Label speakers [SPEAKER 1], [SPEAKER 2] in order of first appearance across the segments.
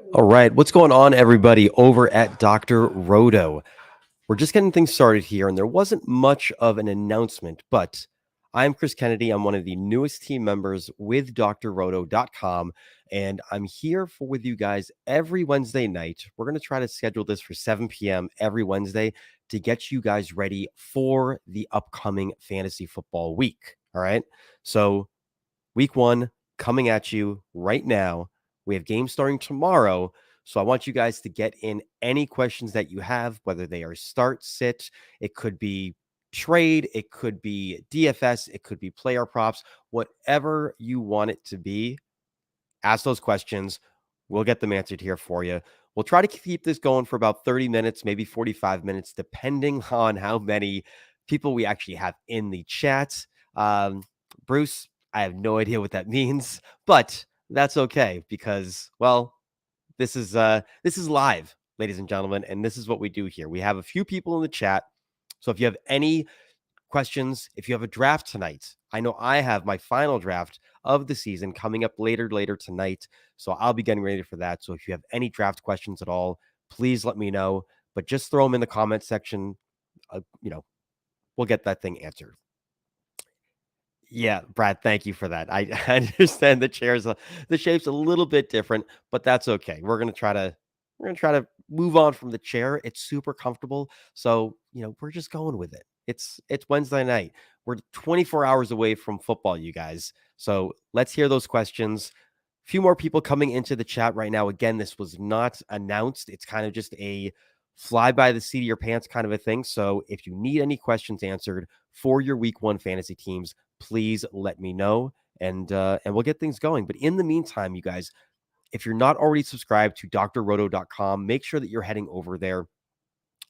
[SPEAKER 1] All right, what's going on, everybody, over at Dr. Roto? We're just getting things started here, and there wasn't much of an announcement, but I'm Chris Kennedy. I'm one of the newest team members with drroto.com, and I'm here with you guys every Wednesday night. We're going to try to schedule this for 7 p.m. every Wednesday to get you guys ready for the upcoming fantasy football week. All right, so week one coming at you right now. We have games starting tomorrow. So I want you guys to get in any questions that you have, whether they are start, sit, it could be trade, it could be DFS, it could be player props, whatever you want it to be. Ask those questions. We'll get them answered here for you. We'll try to keep this going for about 30 minutes, maybe 45 minutes, depending on how many people we actually have in the chat. Bruce, I have no idea what that means, but that's okay because, well, this is live, ladies and gentlemen, and this is what we do here. We have a few people in the chat. So if you have any questions, if you have a draft tonight, I know I have my final draft of the season coming up later tonight. So I'll be getting ready for that. So if you have any draft questions at all, please let me know. But just throw them in the comment section. We'll get that thing answered. Yeah, Brad, thank you for that. I I understand the shape's a little bit different, but that's okay. We're gonna try to move on from the chair. It's super comfortable, so we're just going with it. It's Wednesday night. We're 24 hours away from football, you guys. So let's hear those questions. A few more people coming into the chat right now. Again, this was not announced. It's kind of just a fly by the seat of your pants kind of a thing. So if you need any questions answered for your week one fantasy teams, please let me know and we'll get things going. But in the meantime, you guys, if you're not already subscribed to drroto.com, make sure that you're heading over there.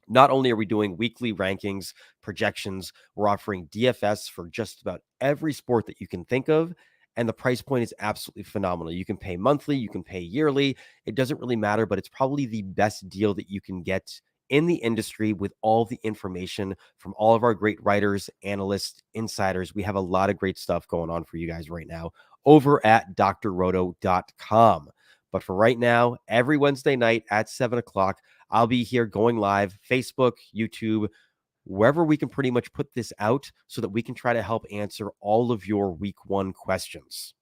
[SPEAKER 1] Not only are we doing weekly rankings, projections, we're offering DFS for just about every sport that you can think of. And the price point is absolutely phenomenal. You can pay monthly, you can pay yearly. It doesn't really matter, but it's probably the best deal that you can get in the industry with all the information from all of our great writers, analysts, insiders. We have a lot of great stuff going on for you guys right now over at drroto.com. But for right now, every Wednesday night at 7 o'clock, I'll be here going live, Facebook, YouTube, wherever we can pretty much put this out so that we can try to help answer all of your week one questions.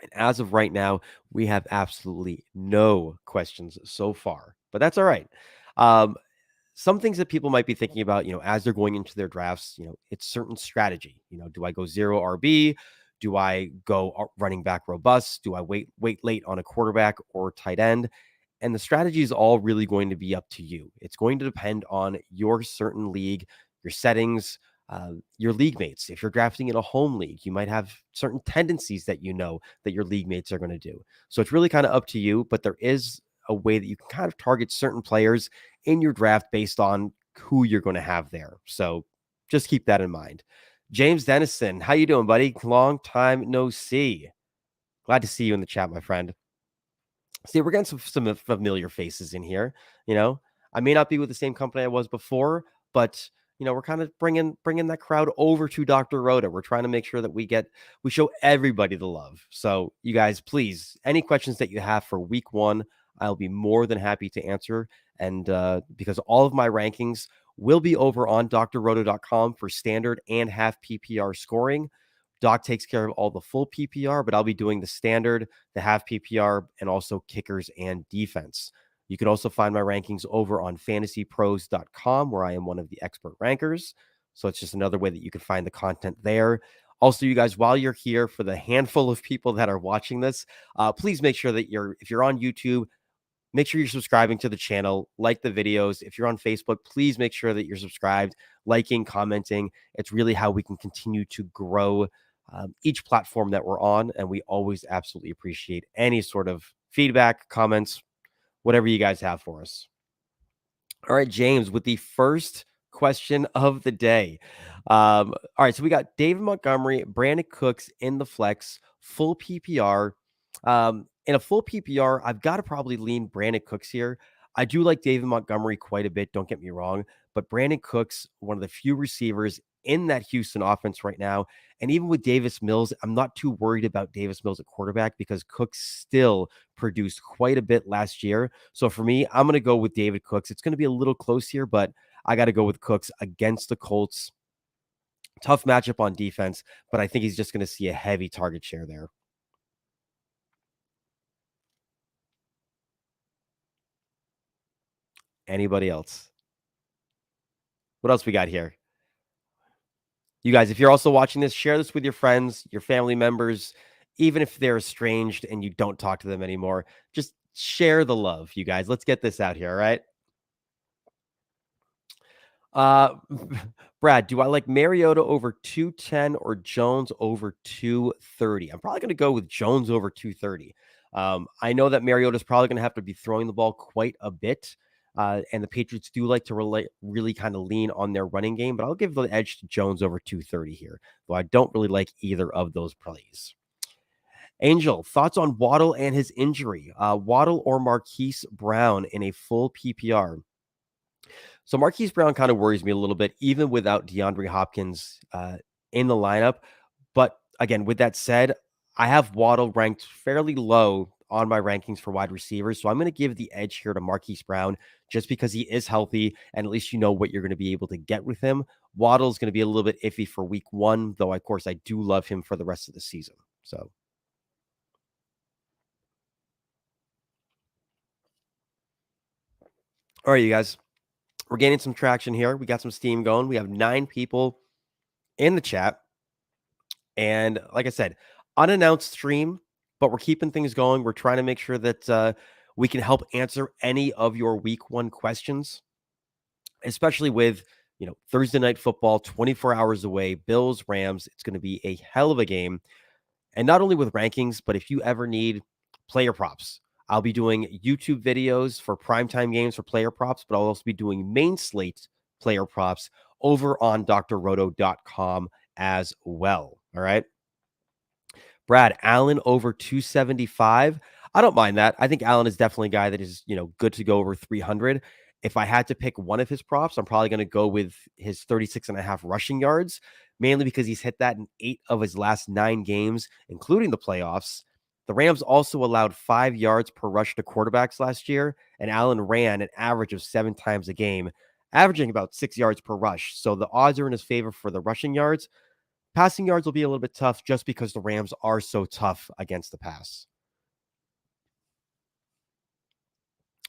[SPEAKER 1] And as of right now, we have absolutely no questions so far, but that's all right. Um, some things that people might be thinking about, as they're going into their drafts, it's certain strategy. Do I go zero RB? Do I go running back robust? Do I wait late on a quarterback or tight end? And the strategy is all really going to be up to you. It's going to depend on your certain league, your settings, your league mates. If you're drafting in a home league, you might have certain tendencies that that your league mates are going to do. So it's really kind of up to you, but there is a way that you can kind of target certain players in your draft based on who you're going to have there. So just keep that in mind. James Dennison, how you doing, buddy? Long time no see. Glad to see you in the chat, my friend. See, we're getting some familiar faces in here. I may not be with the same company I was before, but we're kind of bringing that crowd over to Dr. Rhoda. We're trying to make sure that we show everybody the love. So, you guys, please, any questions that you have for week one, I'll be more than happy to answer. And because all of my rankings will be over on drroto.com for standard and half PPR scoring. Doc takes care of all the full PPR, but I'll be doing the standard, the half PPR, and also kickers and defense. You can also find my rankings over on fantasypros.com, where I am one of the expert rankers. So it's just another way that you can find the content there. Also, you guys, while you're here, for the handful of people that are watching this, please make sure that if you're on YouTube, make sure you're subscribing to the channel, like the videos. If you're on Facebook, please make sure that you're subscribed, liking, commenting. It's really how we can continue to grow each platform that we're on. And we always absolutely appreciate any sort of feedback, comments, whatever you guys have for us. All right, James, with the first question of the day. All right, so we got David Montgomery, Brandon Cooks in the flex, full PPR. In a full PPR, I've got to probably lean Brandon Cooks here. I do like David Montgomery quite a bit, don't get me wrong, but Brandon Cooks, one of the few receivers in that Houston offense right now. And even with Davis Mills, I'm not too worried about Davis Mills at quarterback because Cook still produced quite a bit last year. So for me, I'm going to go with David Cooks. It's going to be a little close here, but I got to go with Cooks against the Colts. Tough matchup on defense, but I think he's just going to see a heavy target share there. Anybody else? What else we got here? You guys, if you're also watching this, share this with your friends, your family members, even if they're estranged and you don't talk to them anymore. Just share the love, you guys. Let's get this out here, all right? Uh, Brad, do I like Mariota over 210 or Jones over 230? I'm probably going to go with Jones over 230. I know that Mariota is probably going to have to be throwing the ball quite a bit. And the Patriots do like to really kind of lean on their running game, but I'll give the edge to Jones over 230 here, though I don't really like either of those plays. Angel, thoughts on Waddle and his injury? Waddle or Marquise Brown in a full PPR? So Marquise Brown kind of worries me a little bit, even without DeAndre Hopkins in the lineup. But again, with that said, I have Waddle ranked fairly low on my rankings for wide receivers. So I'm going to give the edge here to Marquise Brown just because he is healthy and at least you know what you're going to be able to get with him. Waddle's going to be a little bit iffy for week one, though, of course, I do love him for the rest of the season. So, all right, you guys, we're gaining some traction here. We got some steam going. We have 9 people in the chat. And like I said, unannounced stream, but we're keeping things going. We're trying to make sure that we can help answer any of your week one questions, especially with Thursday night football, 24 hours away, Bills, Rams. It's going to be a hell of a game. And not only with rankings, but if you ever need player props, I'll be doing YouTube videos for primetime games for player props, but I'll also be doing main slate player props over on drroto.com as well. All right. Brad, Allen over 275. I don't mind that. I think Allen is definitely a guy that is, good to go over 300. If I had to pick one of his props, I'm probably going to go with his 36 and a half rushing yards, mainly because he's hit that in 8 of his last 9 games, including the playoffs. The Rams also allowed 5 yards per rush to quarterbacks last year, and Allen ran an average of 7 times a game, averaging about 6 yards per rush. So the odds are in his favor for the rushing yards. Passing yards will be a little bit tough just because the Rams are so tough against the pass.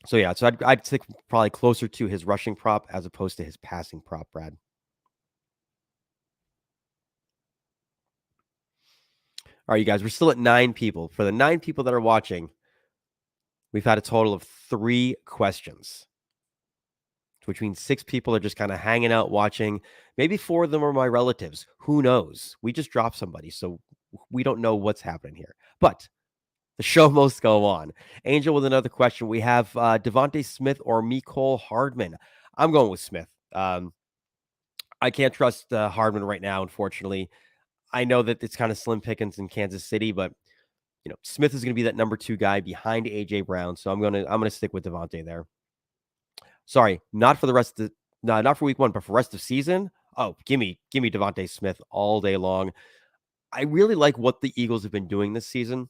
[SPEAKER 1] So yeah, so I'd stick probably closer to his rushing prop as opposed to his passing prop, Brad. All right, you guys, we're still at 9 people. For the 9 people that are watching, we've had a total of 3 questions, which means 6 people are just kind of hanging out watching. Maybe 4 of them are my relatives. Who knows? We just dropped somebody, so we don't know what's happening here. But the show must go on. Angel with another question. We have Devontae Smith or Mecole Hardman. I'm going with Smith. I can't trust Hardman right now, unfortunately. I know that it's kind of slim pickings in Kansas City, but Smith is going to be that number 2 guy behind AJ Brown. So I'm gonna stick with Devontae there. Sorry, not for the rest of the no, not for week 1, but for rest of season. Oh, give me Devontae Smith all day long. I really like what the Eagles have been doing this season.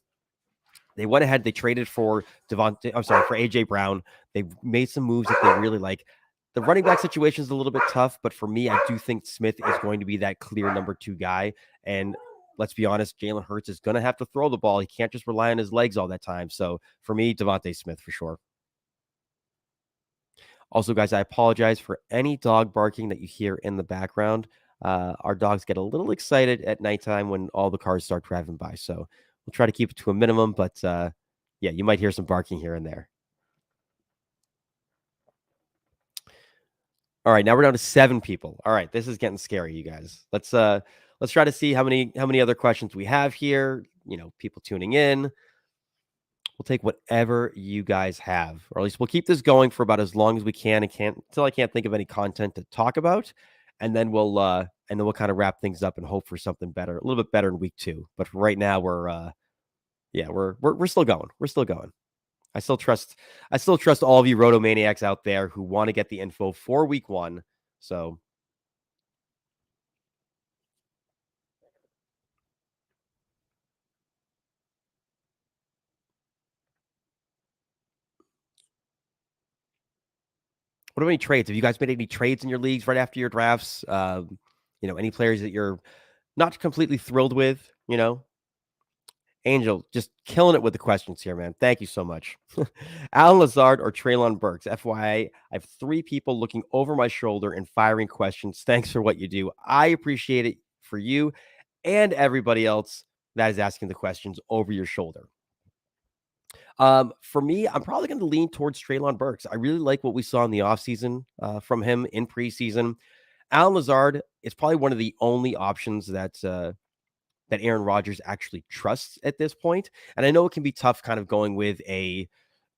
[SPEAKER 1] They went ahead, they traded for for AJ Brown. They made some moves that they really like. The running back situation is a little bit tough, but for me, I do think Smith is going to be that clear number 2 guy. And let's be honest, Jalen Hurts is going to have to throw the ball. He can't just rely on his legs all that time. So for me, Devontae Smith for sure. Also, guys, I apologize for any dog barking that you hear in the background. Our dogs get a little excited at nighttime when all the cars start driving by. So we'll try to keep it to a minimum, but yeah, you might hear some barking here and there. All right, now we're down to 7 people. All right, this is getting scary, you guys. Let's try to see how many other questions we have here. People tuning in. We'll take whatever you guys have, or at least we'll keep this going for about as long as we can. Until I can't think of any content to talk about, and then we'll kind of wrap things up and hope for something better, a little bit better in week 2. But for right now, we're still going. We're still going. I still trust all of you Roto Maniacs out there who want to get the info for week 1. So What about any trades? Have you guys made any trades in your leagues right after your drafts? Any players that you're not completely thrilled with, you know? Angel, just killing it with the questions here, man. Thank you so much. Alan Lazard or Traylon Burks? FYI, I have three people looking over my shoulder and firing questions. Thanks for what you do. I appreciate it for you and everybody else that is asking the questions over your shoulder. For me, I'm probably going to lean towards Traylon Burks. I really like what we saw in the offseason from him in preseason. Alan Lazard is probably one of the only options that Aaron Rodgers actually trusts at this point. And I know it can be tough kind of going with a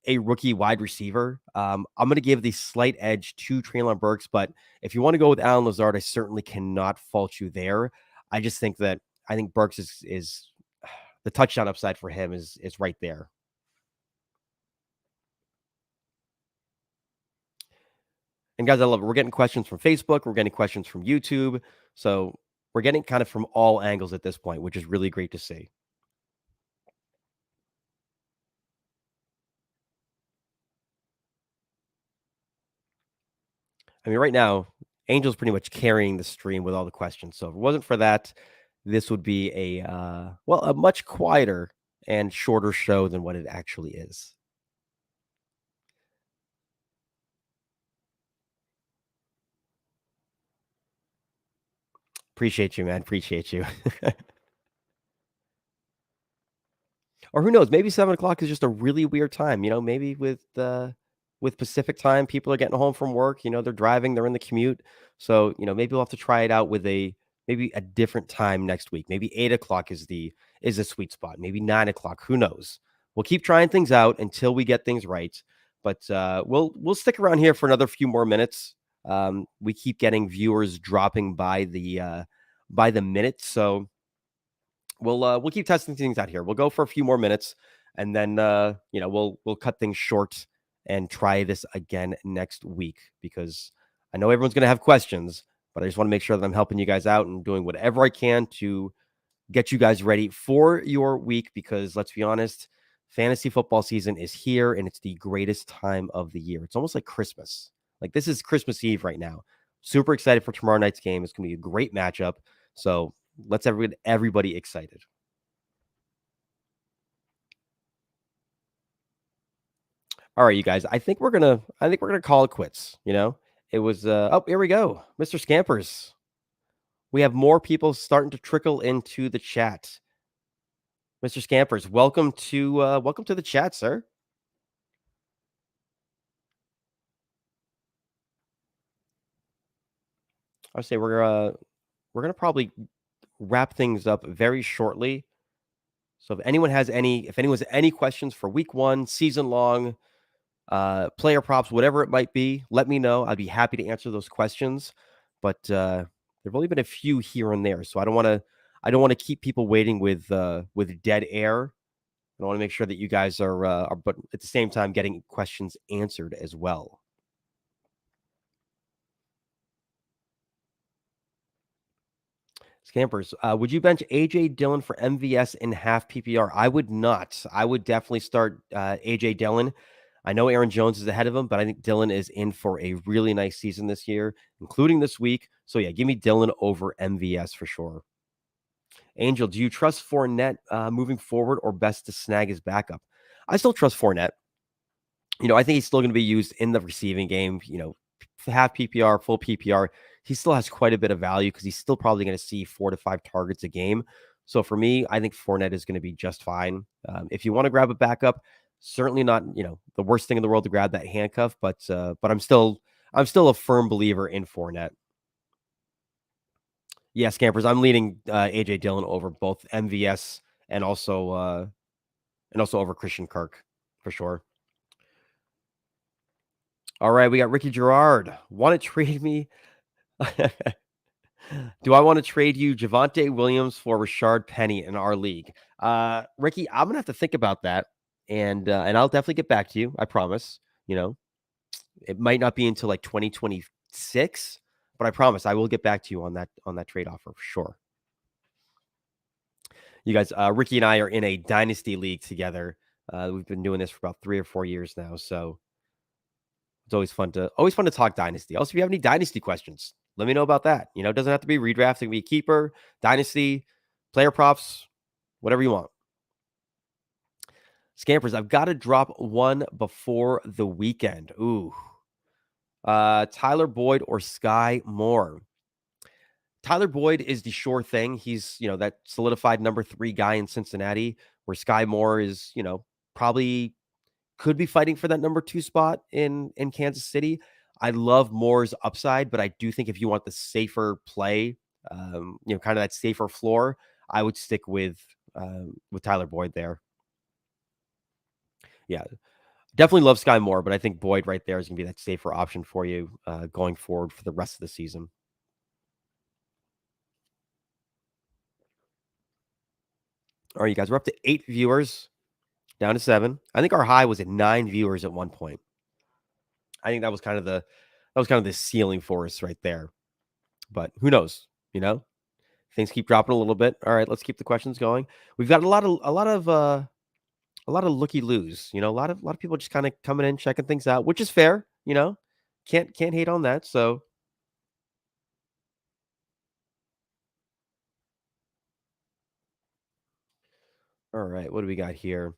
[SPEAKER 1] rookie wide receiver. I'm going to give the slight edge to Traylon Burks, but if you want to go with Alan Lazard, I certainly cannot fault you there. I think Burks is the touchdown upside for him is right there. And guys, I love it. We're getting questions from Facebook, we're getting questions from YouTube. So we're getting kind of from all angles at this point, which is really great to see. I mean, right now, Angel's pretty much carrying the stream with all the questions. So if it wasn't for that, this would be a much quieter and shorter show than what it actually is. Appreciate you, man. Appreciate you. Or who knows? Maybe 7 o'clock is just a really weird time. Maybe with Pacific time, people are getting home from work. They're driving, they're in the commute. So maybe we'll have to try it out with maybe a different time next week. Maybe 8 o'clock is a sweet spot. Maybe 9 o'clock. Who knows? We'll keep trying things out until we get things right. But we'll stick around here for another few more minutes. We keep getting viewers dropping by the minute, so we'll keep testing things out here. We'll go for a few more minutes, and then we'll cut things short and try this again next week because I know everyone's going to have questions, but I just want to make sure that I'm helping you guys out and doing whatever I can to get you guys ready for your week because let's be honest, fantasy football season is here and it's the greatest time of the year. It's almost like Christmas. Like this is Christmas Eve right now. Super excited for tomorrow night's game. It's going to be a great matchup. So let's everybody excited. All right, you guys. I think we're gonna call it quits. It was here we go. Mr. Scampers. We have more people starting to trickle into the chat. Mr. Scampers, welcome to the chat, sir. I'll say we're gonna probably wrap things up very shortly. So if anyone has any questions for week one, season long, player props, whatever it might be, let me know. I'd be happy to answer those questions. But there've only been a few here and there, so I don't want to keep people waiting with dead air. I want to make sure that you guys are, but at the same time, getting questions answered as well. Scampers, would you bench AJ Dillon for MVS in half PPR? I would not. I would definitely start AJ Dillon. I know Aaron Jones is ahead of him, but I think Dillon is in for a really nice season this year, including this week. So yeah, give me Dillon over MVS for sure. Angel, do you trust Fournette moving forward or best to snag his backup? I still trust Fournette. I think he's still going to be used in the receiving game, half PPR, full PPR. He still has quite a bit of value because he's still probably going to see 4 to 5 targets a game. So for me, I think Fournette is going to be just fine. If you want to grab a backup, certainly not, the worst thing in the world to grab that handcuff, but I'm still a firm believer in Fournette. Yes, campers. I'm leaning AJ Dillon over both MVS and also over Christian Kirk for sure. All right, we got Ricky Gerard. Want to trade me? Do I want to trade you Javonte Williams for Rashard Penny in our league? Ricky, I'm gonna have to think about that, and I'll definitely get back to you. I promise. It might not be until like 2026, but I promise I will get back to you on that trade offer for sure. You guys, Ricky and I are in a dynasty league together. We've been doing this for about 3 or 4 years now, so It's always fun to talk dynasty. Also, if you have any dynasty questions, let me know about that. It doesn't have to be redraft, it can be keeper, dynasty, player props, whatever you want. Scampers, I've got to drop one before the weekend. Ooh. Tyler Boyd or Sky Moore. Tyler Boyd is the sure thing. He's, that solidified number 3 guy in Cincinnati, where Sky Moore is, probably could be fighting for that number 2 spot in Kansas City. I love Moore's upside, but I do think if you want the safer play, kind of that safer floor, I would stick with Tyler Boyd there. Yeah, definitely love Sky Moore, but I think Boyd right there is going to be that safer option for you going forward for the rest of the season. All right, you guys, we're up to 8 viewers, down to 7. I think our high was at 9 viewers at one point. I think that was kind of the ceiling for us right there. But who knows? Things keep dropping a little bit. All right, let's keep the questions going. We've got a lot of looky loos. A lot of people just kind of coming in, checking things out, which is fair. Can't hate on that. So, all right, what do we got here?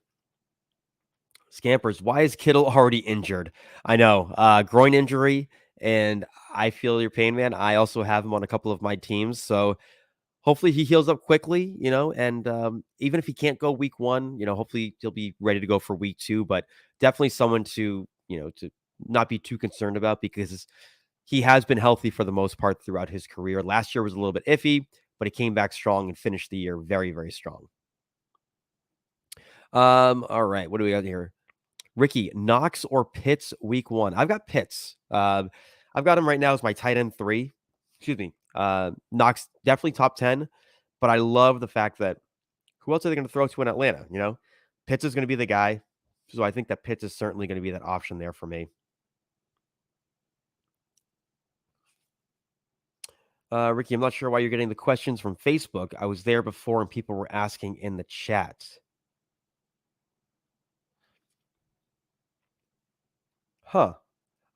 [SPEAKER 1] Scampers, why is Kittle already injured? I know, groin injury, and I feel your pain, man. I also have him on a couple of my teams, so hopefully he heals up quickly, and even if he can't go week 1, hopefully he'll be ready to go for week 2, but definitely someone to not be too concerned about because he has been healthy for the most part throughout his career. Last year was a little bit iffy, but he came back strong and finished the year very, very strong. All right, what do we got here? Ricky, Knox or Pitts week 1? I've got Pitts. I've got him right now as my tight end 3. Excuse me. Knox definitely top 10, but I love the fact that who else are they going to throw to in Atlanta? Pitts is going to be the guy. So I think that Pitts is certainly going to be that option there for me. Ricky, I'm not sure why you're getting the questions from Facebook. I was there before and people were asking in the chat. Huh.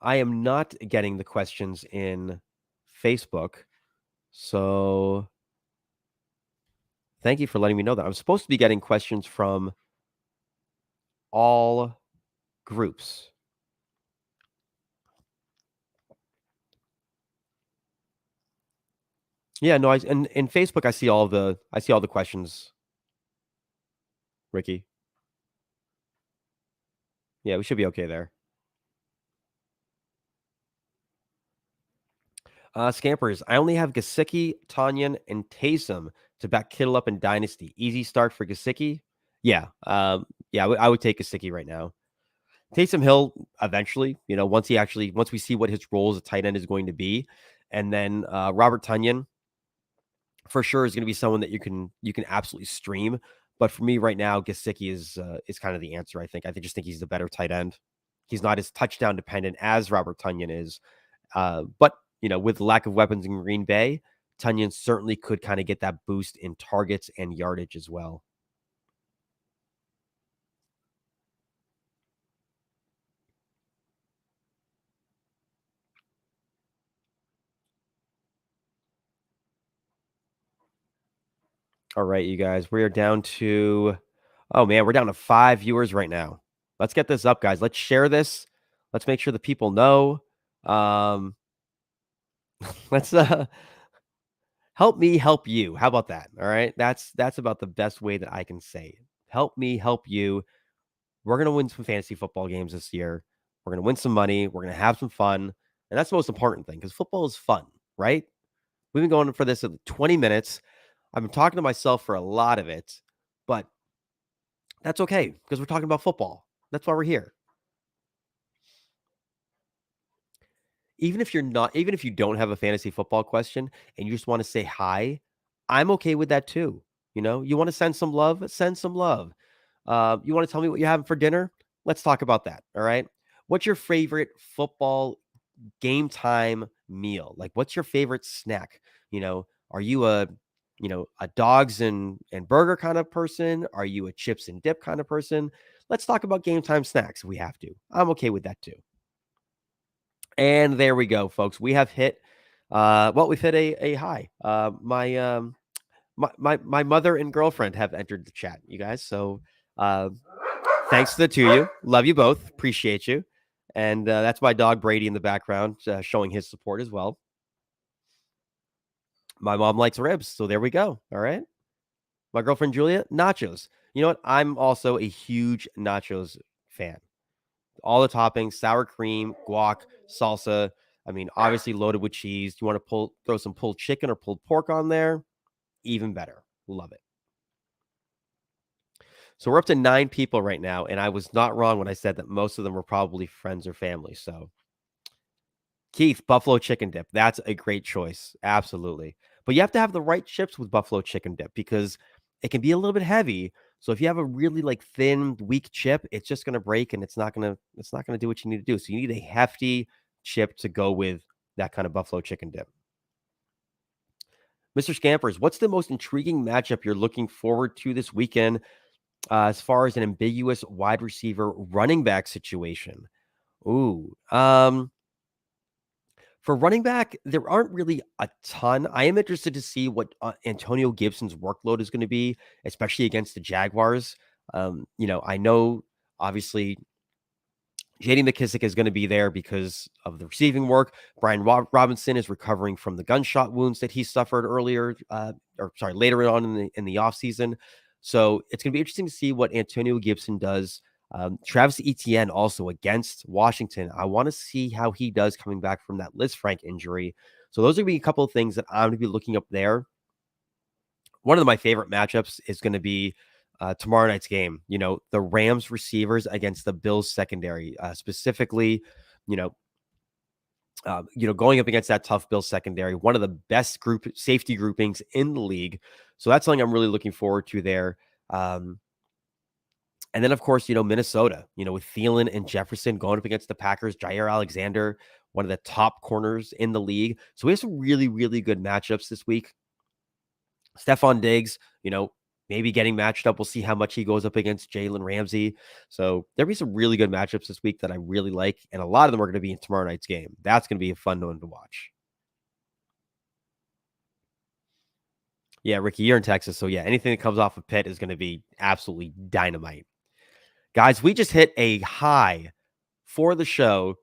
[SPEAKER 1] I am not getting the questions in Facebook. So thank you for letting me know that. I'm supposed to be getting questions from all groups. Yeah, no, and in Facebook I see all the questions, Ricky. Yeah, we should be okay there. Scampers, I only have Gesicki, Tanyan, and Taysom to back Kittle up in Dynasty. Easy start for Gesicki. Yeah, yeah, I would take Gesicki right now. Taysom Hill eventually, once we see what his role as a tight end is going to be, and then Robert Tunyon for sure is going to be someone that you can absolutely stream. But for me right now, Gesicki is kind of the answer. I just think he's the better tight end. He's not as touchdown dependent as Robert Tunyon is. But with lack of weapons in Green Bay, Tunyon certainly could kind of get that boost in targets and yardage as well. All right, you guys, we are down to, oh man, we're down to 5 viewers right now. Let's get this up, guys. Let's share this. Let's make sure the people know. Um, let's help me help you. How about that? All right, that's about the best way that I can say it. Help me help you. We're gonna win some fantasy football games this year. We're gonna win some money. We're gonna have some fun, and that's the most important thing because football is fun, right? We've been going for this at 20 minutes. I've been talking to myself for a lot of it, but that's okay because we're talking about football. That's why we're here. Even if you don't have a fantasy football question and you just want to say hi, I'm okay with that too. You want to send some love, send some love. You want to tell me what you're having for dinner? Let's talk about that. All right. What's your favorite football game time meal? Like, what's your favorite snack? Are you a dogs and burger kind of person? Are you a chips and dip kind of person? Let's talk about game time snacks if we have to. I'm okay with that too. And there we go, folks. We have hit, we've hit a high. My mother and girlfriend have entered the chat, you guys. So, uh, thanks to the two of you. Love you both. Appreciate you. And that's my dog Brady in the background, showing his support as well. My mom likes ribs, so there we go. All right. My girlfriend Julia, nachos. You know what? I'm also a huge nachos fan. All the toppings, sour cream, guac, salsa. I mean, obviously loaded with cheese. You want to throw some pulled chicken or pulled pork on there? Even better. Love it. So we're up to 9 people right now, and I was not wrong when I said that most of them were probably friends or family. So Keith, buffalo chicken dip. That's a great choice. Absolutely. But you have to have the right chips with buffalo chicken dip because it can be a little bit heavy. So if you have a really like thin, weak chip, it's just gonna break and it's not gonna do what you need to do. So you need a hefty chip to go with that kind of buffalo chicken dip. Mr. Scampers, what's the most intriguing matchup you're looking forward to this weekend as far as an ambiguous wide receiver running back situation? Ooh, for running back, there aren't really a ton. I am interested to see what Antonio Gibson's workload is going to be, especially against the Jaguars. I know obviously JD McKissick is going to be there because of the receiving work. Brian Robinson is recovering from the gunshot wounds that he suffered later on in the offseason. So it's going to be interesting to see what Antonio Gibson does. Travis Etienne also against Washington. I want to see how he does coming back from that Lisfranc injury. So those are going to be a couple of things that I'm going to be looking up there. One of my favorite matchups is going to be tomorrow night's game. The Rams receivers against the Bills secondary, specifically, going up against that tough Bills secondary, one of the best safety groupings in the league. So that's something I'm really looking forward to there. And then, of course, Minnesota, with Thielen and Jefferson going up against the Packers, Jair Alexander, one of the top corners in the league. So we have some really, really good matchups this week. Stephon Diggs, maybe getting matched up. We'll see how much he goes up against Jalen Ramsey. So there'll be some really good matchups this week that I really like. And a lot of them are going to be in tomorrow night's game. That's going to be a fun one to watch. Yeah, Ricky, you're in Texas. So yeah, anything that comes off of Pitt is going to be absolutely dynamite. Guys, we just hit a high for the show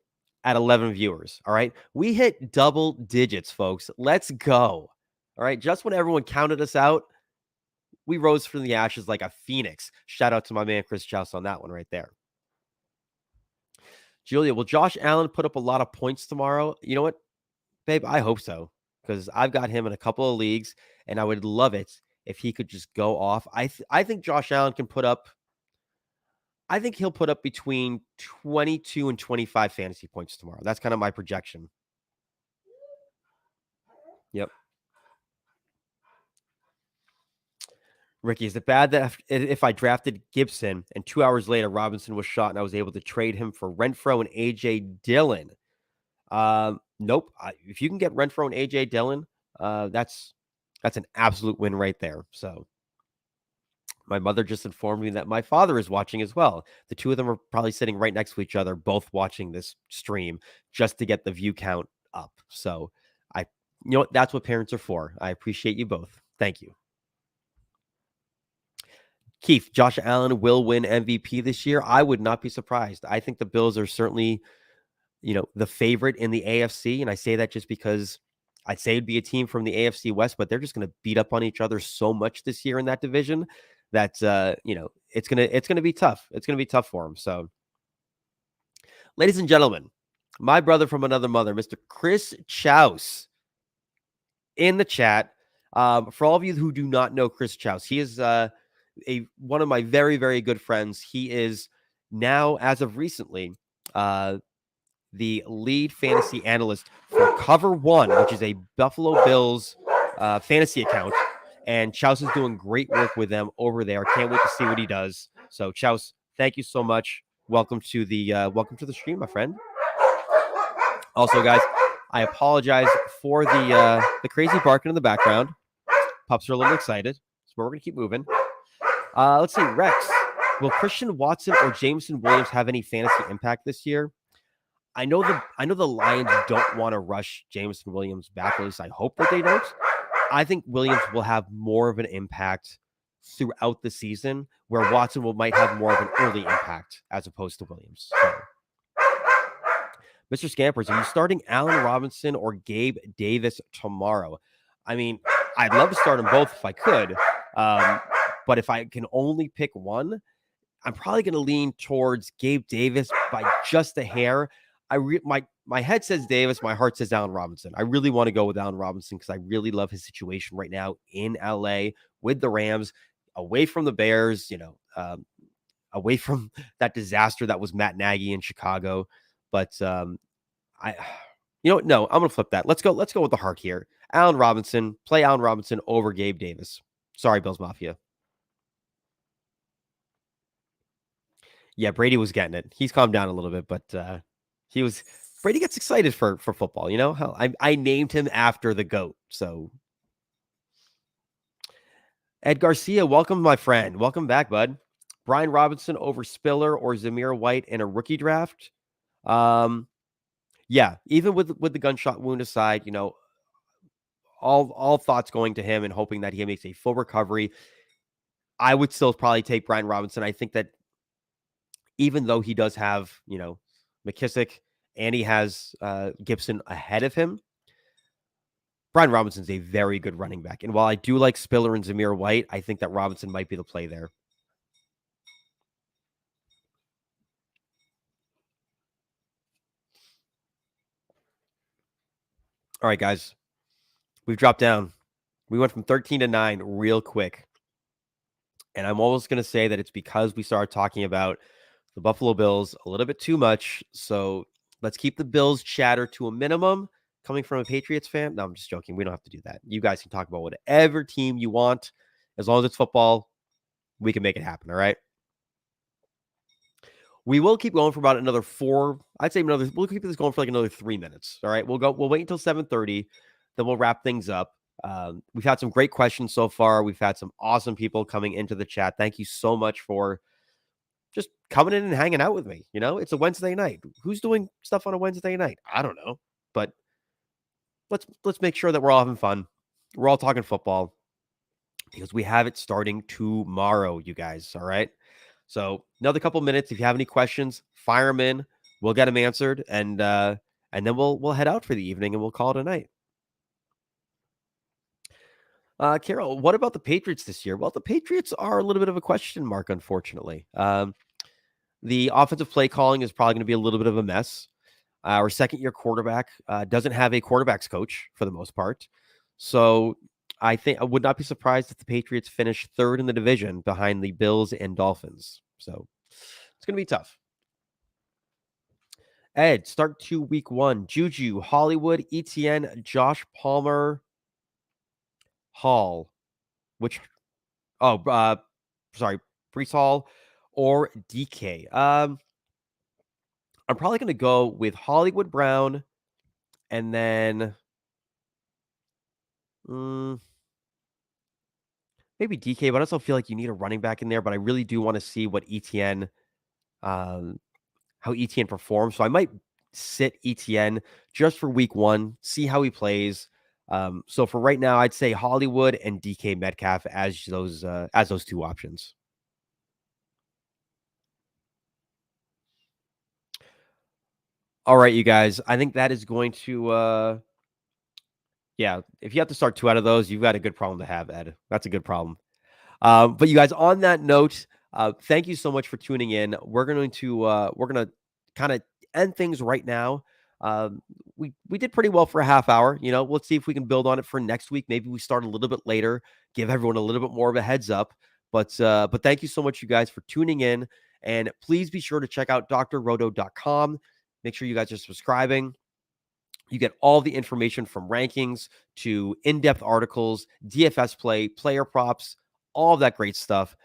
[SPEAKER 1] at 11 viewers. All right. We hit double digits, folks. Let's go. All right. Just when everyone counted us out, we rose from the ashes like a phoenix. Shout out to my man, Chris Chouse, on that one right there. Julia, will Josh Allen put up a lot of points tomorrow? You know what, babe? I hope so because I've got him in a couple of leagues, and I would love it if he could just go off. I think Josh Allen can put up I think he'll put up between 22 and 25 fantasy points tomorrow. That's kind of my projection. Yep. Ricky, is it bad that if I drafted Gibson and 2 hours later Robinson was shot and I was able to trade him for Renfrow and AJ Dillon? Nope. If you can get Renfrow and AJ Dillon, that's an absolute win right there. So my mother just informed me that my father is watching as well. The two of them are probably sitting right next to each other, both watching this stream just to get the view count up. So that's what parents are for. I appreciate you both. Thank you. Keith, Josh Allen will win MVP this year. I would not be surprised. I think the Bills are certainly, the favorite in the AFC. And I say that just because I'd say it'd be a team from the AFC West, but they're just going to beat up on each other so much this year in that division that, it's going to be tough. It's going to be tough for them. So, ladies and gentlemen, my brother from another mother, Mr. Chris Chouse, in the chat. For all of you who do not know Chris Chouse, he is one of my very, very good friends. He is now, as of recently, the lead fantasy analyst for Cover One, which is a Buffalo Bills fantasy account. And Chouse is doing great work with them over there. Can't wait to see what he does. So, Chouse, thank you so much. Welcome to the stream, my friend. Also, guys, I apologize for the crazy barking in the background. Pups are a little excited, so we're going to keep moving. Let's see, Rex. Will Christian Watson or Jameson Williams have any fantasy impact this year? I know the Lions don't want to rush Jameson Williams back. At least I hope that they don't. I think Williams will have more of an impact throughout the season, where Watson might have more of an early impact as opposed to Williams. So, Mr. Scampers, are you starting Allen Robinson or Gabe Davis tomorrow? I mean, I'd love to start them both if I could, but if I can only pick one, I'm probably going to lean towards Gabe Davis by just a hair. My head says Davis, my heart says Allen Robinson. I really want to go with Allen Robinson because I really love his situation right now in LA with the Rams, away from the Bears, away from that disaster that was Matt Nagy in Chicago. But I, no, I'm gonna flip that. Let's go with the heart here. Allen Robinson, play Allen Robinson over Gabe Davis. Sorry, Bills Mafia. Yeah, Brady was getting it. He's calmed down a little bit, but he was Brady gets excited for football. Hell, I named him after the GOAT. So Ed Garcia, welcome, my friend. Welcome back, bud. Brian Robinson over Spiller or Zamir White in a rookie draft. Yeah, even with the gunshot wound aside, all thoughts going to him and hoping that he makes a full recovery. I would still probably take Brian Robinson. I think that even though he does have, McKissick and he has Gibson ahead of him, Brian Robinson's a very good running back. And while I do like Spiller and Zamir White, I think that Robinson might be the play there. All right, guys. We've dropped down. We went from 13 to 9 real quick. And I'm almost going to say that it's because we started talking about the Buffalo Bills a little bit too much. So let's keep the Bills chatter to a minimum. Coming from a Patriots fan, no, I'm just joking. We don't have to do that. You guys can talk about whatever team you want. As long as it's football, we can make it happen. All right. We will keep going for about another we'll keep this going for like another 3 minutes. All right. We'll wait until 7:30. Then we'll wrap things up. We've had some great questions so far. We've had some awesome people coming into the chat. Thank you so much for just coming in and hanging out with me. It's a Wednesday night. Who's doing stuff on a Wednesday night? I don't know. But let's make sure that we're all having fun. We're all talking football because we have it starting tomorrow, you guys. All right. So another couple minutes. If you have any questions, fire them in. We'll get them answered, and then we'll head out for the evening and we'll call it a night. Carol, what about the Patriots this year? Well, the Patriots are a little bit of a question mark, unfortunately. The offensive play calling is probably going to be a little bit of a mess. Our second-year quarterback doesn't have a quarterback's coach for the most part. So I would not be surprised if the Patriots finish third in the division behind the Bills and Dolphins. So it's going to be tough. Ed, start to week 1. Juju, Hollywood, ETN, Josh Palmer, Hall. Breece Hall or DK. I'm probably going to go with Hollywood Brown and then maybe DK, but I also feel like you need a running back in there, but I really do want to see what ETN, how ETN performs. So I might sit ETN just for week 1, see how he plays. So for right now, I'd say Hollywood and DK Metcalf as those 2 options. All right, you guys. I think that is going to yeah, if you have to start 2 out of those, you've got a good problem to have, Ed. That's a good problem. But you guys, on that note, thank you so much for tuning in. We're going to kind of end things right now. We did pretty well for a half hour. Let's see if we can build on it for next week. Maybe we start a little bit later, give everyone a little bit more of a heads up. But thank you so much, you guys, for tuning in. And please be sure to check out drroto.com. Make sure you guys are subscribing. You get all the information from rankings to in-depth articles, DFS play, player props, all of that great stuff.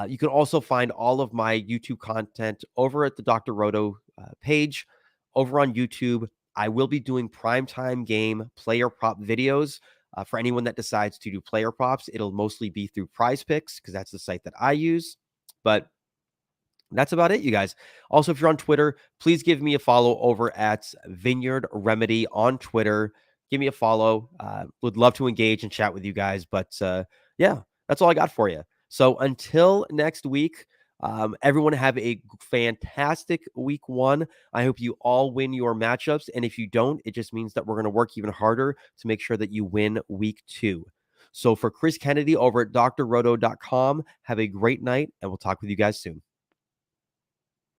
[SPEAKER 1] You can also find all of my YouTube content over at the Dr. Roto page over on YouTube. I will be doing primetime game player prop videos for anyone that decides to do player props. It'll mostly be through Prize Picks because that's the site that I use. But That's about it, you guys. Also, if you're on Twitter, please give me a follow over at Vineyard Remedy on Twitter. Give me a follow. Would love to engage and chat with you guys. But yeah, that's all I got for you. So until next week, everyone have a fantastic week one. I hope you all win your matchups. And if you don't, it just means that we're going to work even harder to make sure that you win week two. So for Chris Kennedy over at drroto.com, have a great night, and we'll talk with you guys soon.